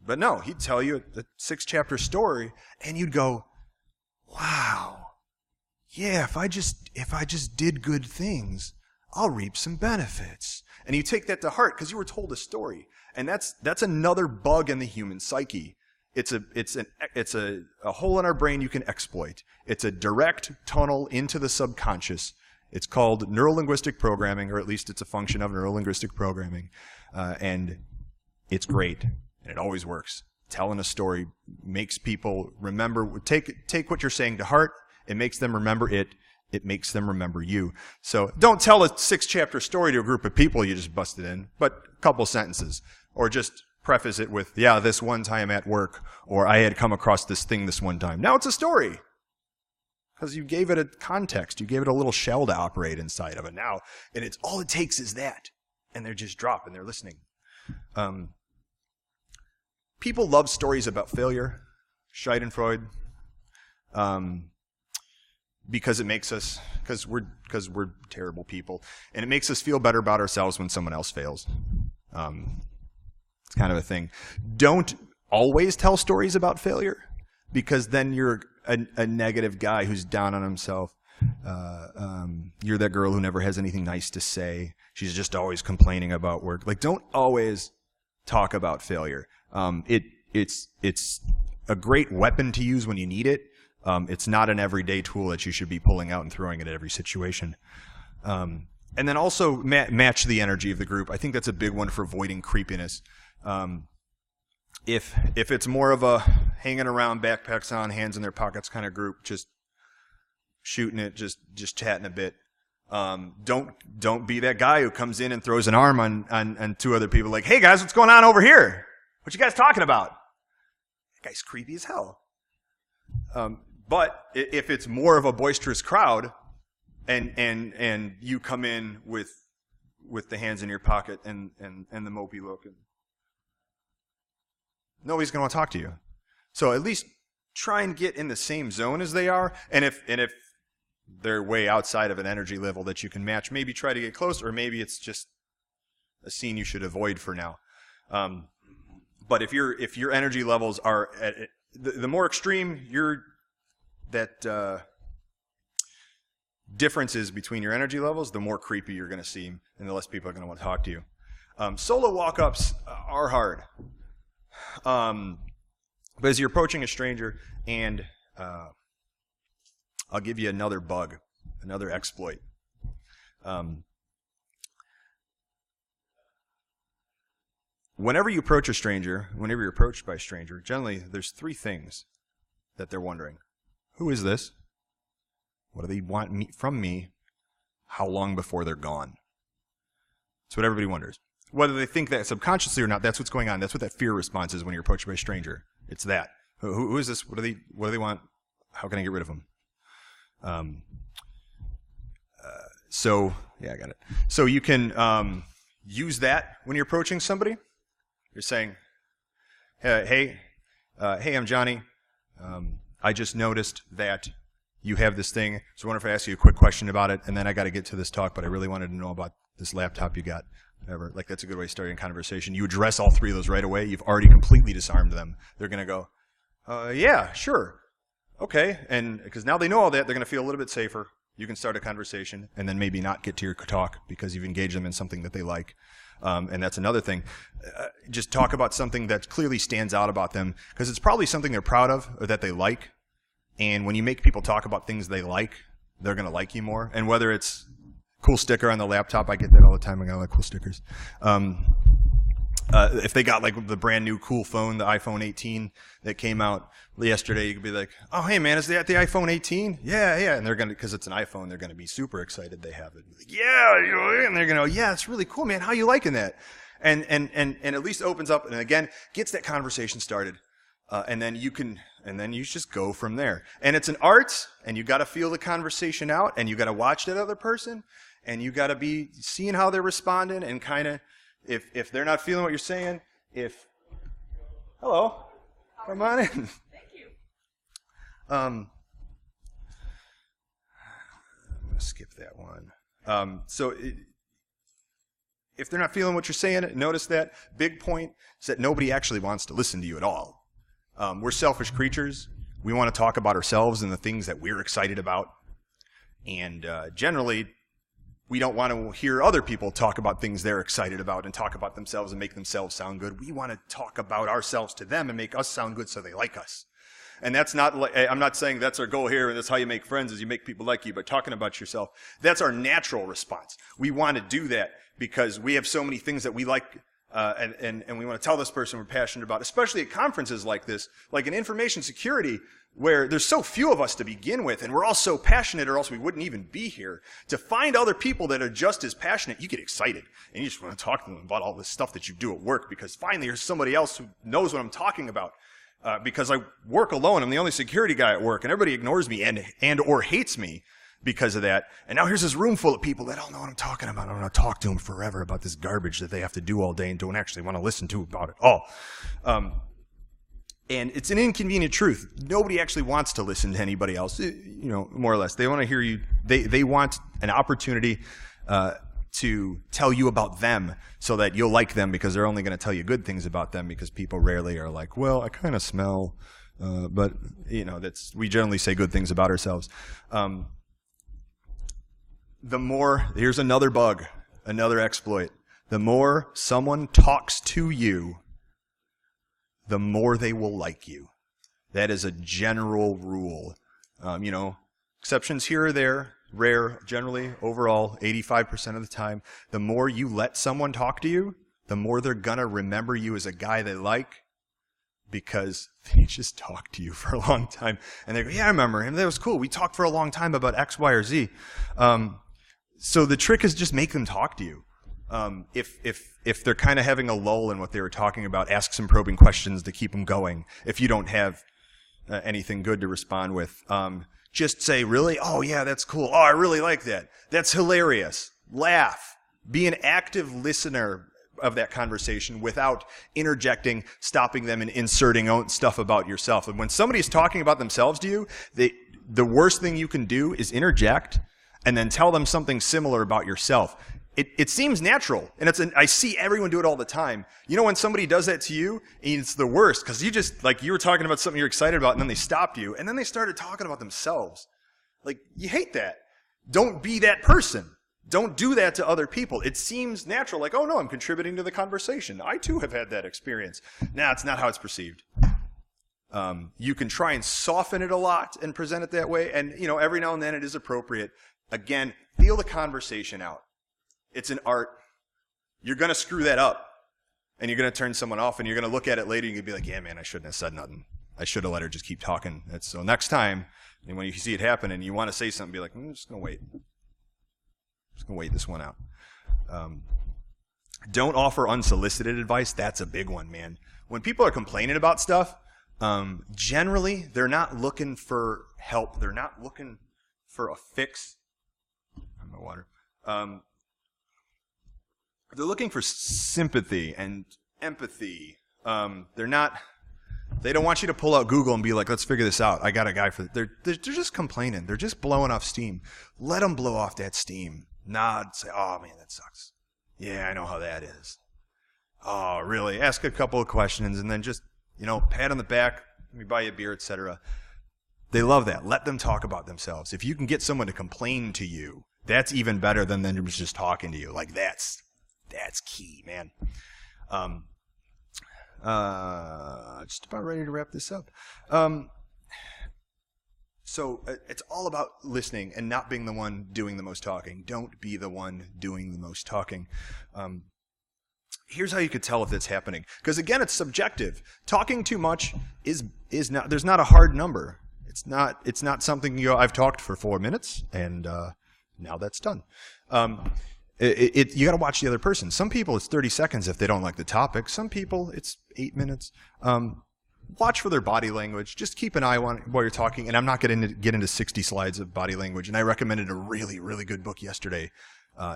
[SPEAKER 1] But no, he'd tell you a 6-chapter story, and you'd go, wow, yeah, if I just did good things, I'll reap some benefits. And you take that to heart because you were told a story. And that's another bug in the human psyche. It's a hole in our brain you can exploit. It's a direct tunnel into the subconscious. It's called neurolinguistic programming, or at least it's a function of neurolinguistic programming. And it's great, and it always works. Telling a story makes people remember, take what you're saying to heart. It makes them remember it. It makes them remember you. So don't tell a 6-chapter story to a group of people you just busted in, but a couple sentences. Or just preface it with, yeah, this one time at work, or I had come across this thing this one time. Now it's a story, because you gave it a context. You gave it a little shell to operate inside of it now. And it's all it takes is that. And they're just drop, and they're listening. People love stories about failure, Schadenfreude, because we're terrible people, and it makes us feel better about ourselves when someone else fails. It's kind of a thing. Don't always tell stories about failure, because then you're a negative guy who's down on himself. You're that girl who never has anything nice to say. She's just always complaining about work. Don't always talk about failure. It's a great weapon to use when you need it. It's not an everyday tool that you should be pulling out and throwing it at every situation. And then also match the energy of the group. I think that's a big one for avoiding creepiness. If it's more of a hanging around, backpacks on, hands in their pockets kind of group, just shooting it, just chatting a bit. Don't be that guy who comes in and throws an arm on two other people like, hey guys, what's going on over here? What you guys talking about? That guy's creepy as hell. But if it's more of a boisterous crowd and you come in with the hands in your pocket and the mopey look, and nobody's going to want to talk to you. So at least try and get in the same zone as they are, and if they're way outside of an energy level that you can match, maybe try to get close, or maybe it's just a scene you should avoid for now. But if your energy levels are at the more extreme differences between your energy levels, the more creepy you're going to seem, and the less people are going to want to talk to you. Solo walk-ups are hard. But as you're approaching a stranger, and I'll give you another bug, another exploit. Whenever you approach a stranger, whenever you're approached by a stranger, generally there's three things that they're wondering. Who is this? What do they want from me? How long before they're gone? That's what everybody wonders. Whether they think that subconsciously or not, that's what's going on. That's what that fear response is when you're approached by a stranger. It's that. Who is this? What do they want? How can I get rid of them? So, yeah, I got it. So you can use that when you're approaching somebody. You're saying, hey, I'm Johnny. I just noticed that you have this thing, so I wonder if I ask you a quick question about it, and then I got to get to this talk, but I really wanted to know about this laptop you got. Whatever. Like, that's a good way of starting a conversation. You address all three of those right away. You've already completely disarmed them. They're going to go, yeah, sure. Okay. And because now they know all that, they're going to feel a little bit safer. You can start a conversation and then maybe not get to your talk because you've engaged them in something that they like. And that's another thing. Just talk about something that clearly stands out about them, because it's probably something they're proud of or that they like. And when you make people talk about things they like, they're going to like you more. And whether it's cool sticker on the laptop, I get that all the time. I got like cool stickers. If they got like the brand new cool phone, the iPhone 18 that came out yesterday, you could be like, oh, hey man, is that the iPhone 18? Yeah. And they're going to, because it's an iPhone, they're going to be super excited they have it. Like, yeah. And they're going to go, yeah, it's really cool, man. How you liking that? And at least opens up and again, gets that conversation started. And then you just go from there. And it's an art, and you got to feel the conversation out, and you got to watch that other person, and you got to be seeing how they're responding, and kind of, if they're not feeling what you're saying, hello, come on in.
[SPEAKER 2] Thank you.
[SPEAKER 1] I'm gonna skip that one. If they're not feeling what you're saying, notice that. Big point is that nobody actually wants to listen to you at all. We're selfish creatures. We want to talk about ourselves and the things that we're excited about. And generally, we don't want to hear other people talk about things they're excited about and talk about themselves and make themselves sound good. We want to talk about ourselves to them and make us sound good so they like us. And that's not, I'm not saying that's our goal here and that's how you make friends is you make people like you, but talking about yourself, that's our natural response. We want to do that because we have so many things that we like and we want to tell this person we're passionate about, especially at conferences like this, like in information security, where there's so few of us to begin with, and we're all so passionate or else we wouldn't even be here. To find other people that are just as passionate, you get excited, and you just want to talk to them about all this stuff that you do at work, because finally there's somebody else who knows what I'm talking about. Because I work alone, I'm the only security guy at work, and everybody ignores me and or hates me because of that. And now here's this room full of people that don't know what I'm talking about. I'm going to talk to them forever about this garbage that they have to do all day and don't actually want to listen to about it all. And it's an inconvenient truth. Nobody actually wants to listen to anybody else, more or less. They want to hear you. They want an opportunity to tell you about them so that you'll like them, because they're only going to tell you good things about them, because people rarely are like, well, I kind of smell, but we generally say good things about ourselves. Here's another bug, another exploit. The more someone talks to you, the more they will like you. That is a general rule. Exceptions here or there, rare, generally, overall, 85% of the time. The more you let someone talk to you, the more they're gonna remember you as a guy they like, because they just talk to you for a long time. And they go, yeah, I remember him. That was cool. We talked for a long time about X, Y, or Z. So the trick is just make them talk to you. If they're kind of having a lull in what they were talking about, ask some probing questions to keep them going. If you don't have anything good to respond with, just say, really? Oh, yeah, that's cool. Oh, I really like that. That's hilarious. Laugh. Be an active listener of that conversation without interjecting, stopping them, and inserting stuff about yourself. And when somebody's talking about themselves to you, the worst thing you can do is interject and then tell them something similar about yourself. It seems natural, and I see everyone do it all the time. You know when somebody does that to you, it's the worst, because you were talking about something you're excited about, and then they stopped you, and then they started talking about themselves. Like, you hate that. Don't be that person. Don't do that to other people. It seems natural, like, oh no, I'm contributing to the conversation. I too have had that experience. Nah, it's not how it's perceived. You can try and soften it a lot and present it that way, and every now and then it is appropriate. Again, feel the conversation out. It's an art. You're going to screw that up, and you're going to turn someone off, and you're going to look at it later, and you're going to be like, yeah, man, I shouldn't have said nothing. I should have let her just keep talking. So next time, when you see it happen and you want to say something, be like, I'm just going to wait. Just going to wait this one out. Don't offer unsolicited advice. That's a big one, man. When people are complaining about stuff, generally, they're not looking for help. They're not looking for a fix. My water. They're looking for sympathy and empathy. They don't want you to pull out Google and be like, let's figure this out. I got a guy for they're just complaining. They're just blowing off steam. Let them blow off that steam. Nod, say, oh man, that sucks. Yeah, I know how that is. Oh, really? Ask a couple of questions and then just, pat on the back, let me buy you a beer, etc. They love that. Let them talk about themselves. If you can get someone to complain to you, that's even better than them just talking to you. Like, that's key, man. Just about ready to wrap this up. So it's all about listening and not being the one doing the most talking. Don't be the one doing the most talking. Here's how you could tell if that's happening. Because again, it's subjective. Talking too much is not. There's not a hard number. It's not something I've talked for 4 minutes and now that's done. You got to watch the other person. Some people it's 30 seconds if they don't like the topic. Some people it's 8 minutes. Watch for their body language. Just keep an eye on it while you're talking. And I'm not going to get into 60 slides of body language. And I recommended a really, really good book yesterday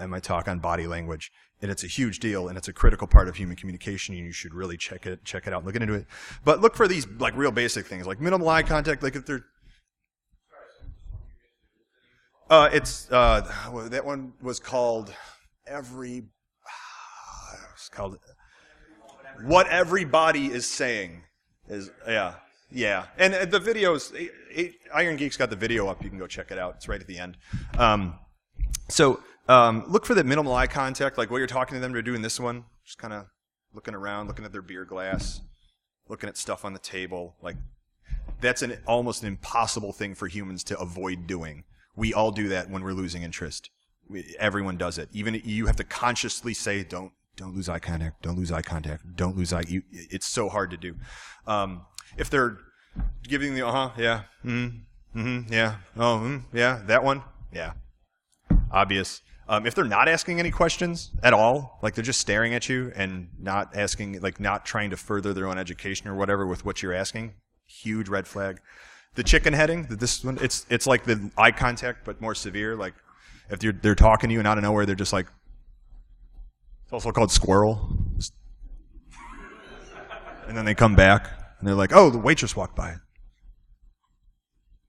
[SPEAKER 1] in my talk on body language. And it's a huge deal, and it's a critical part of human communication. And you should really check it out and look into it. But look for these like real basic things, like minimal eye contact. Like if they're that one was called What Everybody Is Saying. Yeah. And the videos, Iron Geek's got the video up. You can go check it out. It's right at the end. Look for that minimal eye contact. Like while you're talking to them, they're doing this one. Just kind of looking around, looking at their beer glass, looking at stuff on the table. Like that's almost an impossible thing for humans to avoid doing. We all do that when we're losing interest. Everyone does it. Even you have to consciously say, don't lose eye contact. Don't lose eye contact. Don't lose eye. It's so hard to do. If they're giving the yeah, yeah, yeah, that one, yeah, obvious. If they're not asking any questions at all, like they're just staring at you and not asking, like not trying to further their own education or whatever with what you're asking, huge red flag. The chicken heading, this one, it's like the eye contact but more severe. Like if they're talking to you and out of nowhere they're just like, it's also called squirrel. And then they come back and they're like, oh, the waitress walked by.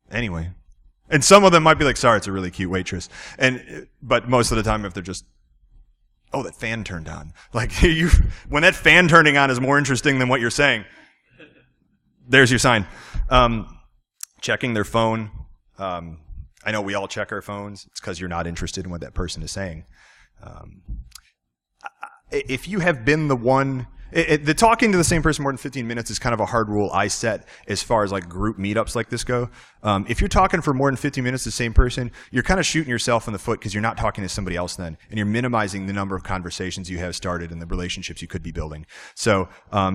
[SPEAKER 1] Anyway. And some of them might be like, sorry, it's a really cute waitress. But most of the time if they're just, oh, that fan turned on. Like when that fan turning on is more interesting than what you're saying, there's your sign. Checking their phone. I know we all check our phones. It's because you're not interested in what that person is saying. If you have been the one, The talking to the same person more than 15 minutes is kind of a hard rule I set as far as like group meetups like this go. If you're talking for more than 15 minutes to the same person, you're kind of shooting yourself in the foot because you're not talking to somebody else then, and you're minimizing the number of conversations you have started and the relationships you could be building. So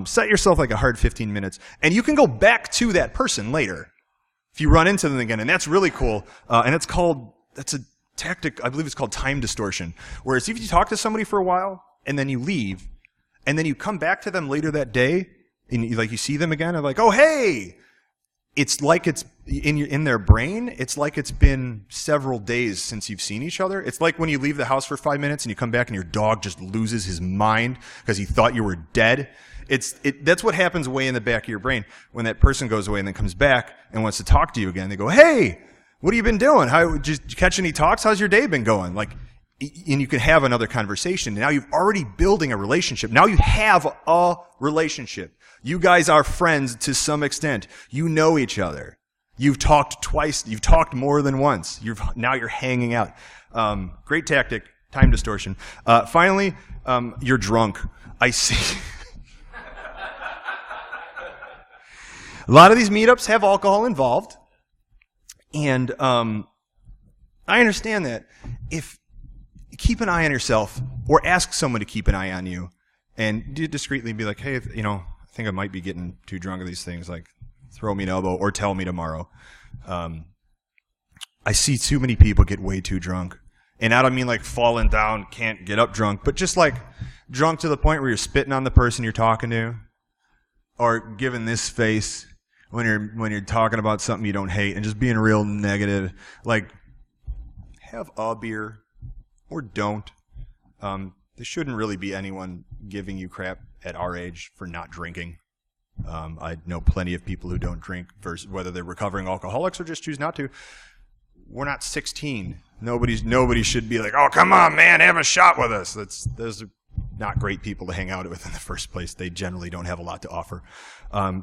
[SPEAKER 1] set yourself like a hard 15 minutes, and you can go back to that person later if you run into them again, and that's really cool. And that's a tactic, I believe it's called time distortion, whereas if you talk to somebody for a while and then you leave, and then you come back to them later that day, and you see them again, and like, oh, hey! It's like it's in their brain, it's like it's been several days since you've seen each other. It's like when you leave the house for 5 minutes and you come back and your dog just loses his mind because he thought you were dead. That's what happens way in the back of your brain. When that person goes away and then comes back and wants to talk to you again, they go, hey, what have you been doing? Did you catch any talks? How's your day been going? And you can have another conversation. Now you've already building a relationship. Now you have a relationship. You guys are friends to some extent. You know each other. You've talked twice. You've talked more than once. Now you're hanging out. Great tactic. Time distortion. Finally, you're drunk. I see. A lot of these meetups have alcohol involved. And I understand that. Keep an eye on yourself, or ask someone to keep an eye on you, and discreetly be like, hey, I think I might be getting too drunk of these things, like throw me an elbow or tell me tomorrow. I see too many people get way too drunk, and I don't mean like falling down, can't get up drunk, but just like drunk to the point where you're spitting on the person you're talking to, or giving this face when you're talking about something you don't hate, and just being real negative. Like, have a beer. Or don't. There shouldn't really be anyone giving you crap at our age for not drinking. I know plenty of people who don't drink, whether they're recovering alcoholics or just choose not to. We're not 16. Nobody should be like, oh, come on, man, have a shot with us. Those are not great people to hang out with in the first place. They generally don't have a lot to offer.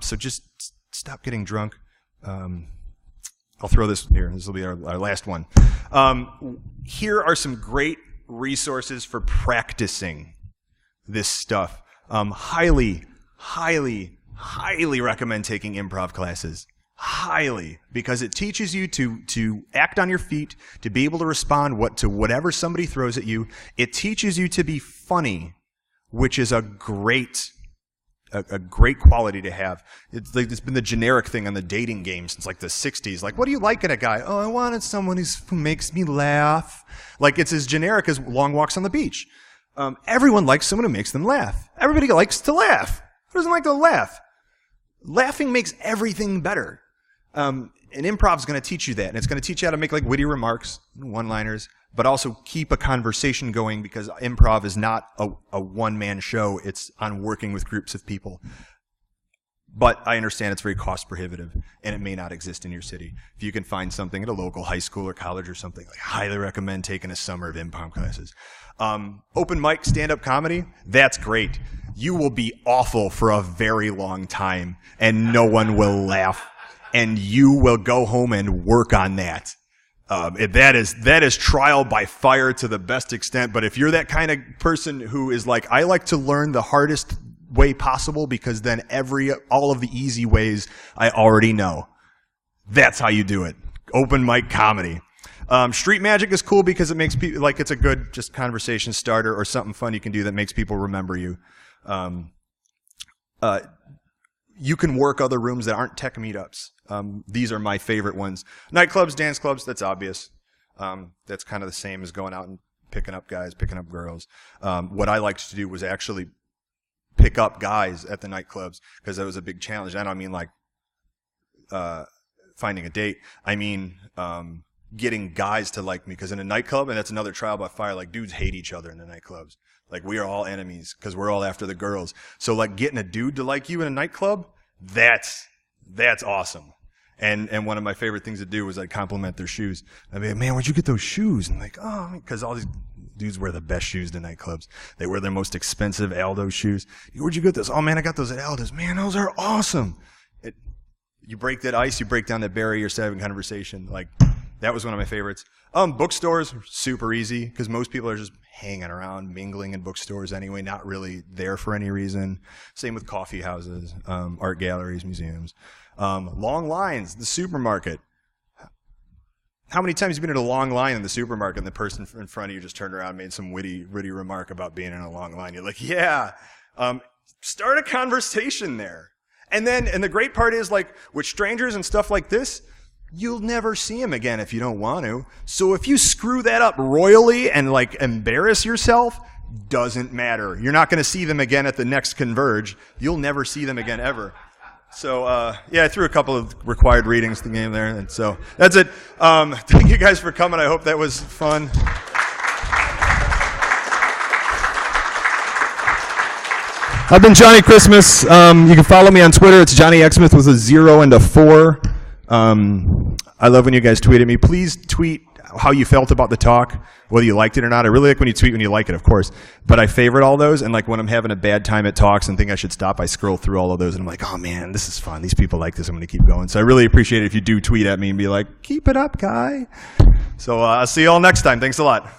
[SPEAKER 1] So just stop getting drunk. I'll throw this here. This will be our last one. Here are some great resources for practicing this stuff. Highly, highly, highly recommend taking improv classes. Highly. Because it teaches you to act on your feet, to be able to respond to whatever somebody throws at you. It teaches you to be funny, which is a great quality to have. It's been the generic thing on the dating game since like the 60s. Like, what do you like in a guy? Oh, I wanted someone who makes me laugh. Like, it's as generic as long walks on the beach. Everyone likes someone who makes them laugh. Everybody likes to laugh. Who doesn't like to laugh? Laughing makes everything better. And improv is going to teach you that. And it's going to teach you how to make like witty remarks, one-liners, but also keep a conversation going, because improv is not a one-man show. It's on working with groups of people. But I understand it's very cost prohibitive, and it may not exist in your city. If you can find something at a local high school or college or something, I highly recommend taking a summer of improv classes. Open mic, stand-up comedy, that's great. You will be awful for a very long time, and no one will laugh. And you will go home and work on that. That is trial by fire to the best extent. But if you're that kind of person who is like, I like to learn the hardest way possible, because then all of the easy ways I already know. That's how you do it. Open mic comedy. Street magic is cool because it makes people, like, it's a good just conversation starter or something fun you can do that makes people remember you. You can work other rooms that aren't tech meetups. These are my favorite ones. Nightclubs, dance clubs, that's obvious. That's kind of the same as going out and picking up guys, picking up girls. What I liked to do was actually pick up guys at the nightclubs, because that was a big challenge. I don't mean like finding a date. I mean getting guys to like me, because in a nightclub, and that's another trial by fire, like dudes hate each other in the nightclubs. Like, we are all enemies because we're all after the girls. So like getting a dude to like you in a nightclub, that's awesome. And one of my favorite things to do was I'd compliment their shoes. I'd be like, man, where'd you get those shoes? And like, oh, because all these dudes wear the best shoes to nightclubs. They wear their most expensive Aldo shoes. Where'd you get those? Oh man, I got those at Aldo's. Man, those are awesome. You break that ice, you break down that barrier, you're having conversation. Like, That was one of my favorites. Bookstores, super easy, because most people are just hanging around, mingling in bookstores anyway, not really there for any reason. Same with coffee houses, art galleries, museums. Long lines, the supermarket. How many times have you been in a long line in the supermarket and the person in front of you just turned around and made some witty remark about being in a long line? You're like, yeah. Start a conversation there. And the great part is, like, with strangers and stuff like this, you'll never see them again if you don't want to. So if you screw that up royally and, like, embarrass yourself, doesn't matter. You're not going to see them again at the next Converge. You'll never see them again ever. So, yeah, I threw a couple of required readings to the game there. And so that's it. Thank you guys for coming. I hope that was fun.
[SPEAKER 2] I've been Johnny Christmas. You can follow me on Twitter. It's Johnny Xmas with a 0 and a 4. I love when you guys tweet at me. Please tweet how you felt about the talk, whether you liked it or not. I really like when you tweet when you like it, of course. But I favorite all those, and like when I'm having a bad time at talks and think I should stop, I scroll through all of those, and I'm like, oh man, this is fun. These people like this. I'm going to keep going. So I really appreciate it if you do tweet at me and be like, keep it up, guy. So I'll see you all next time. Thanks a lot.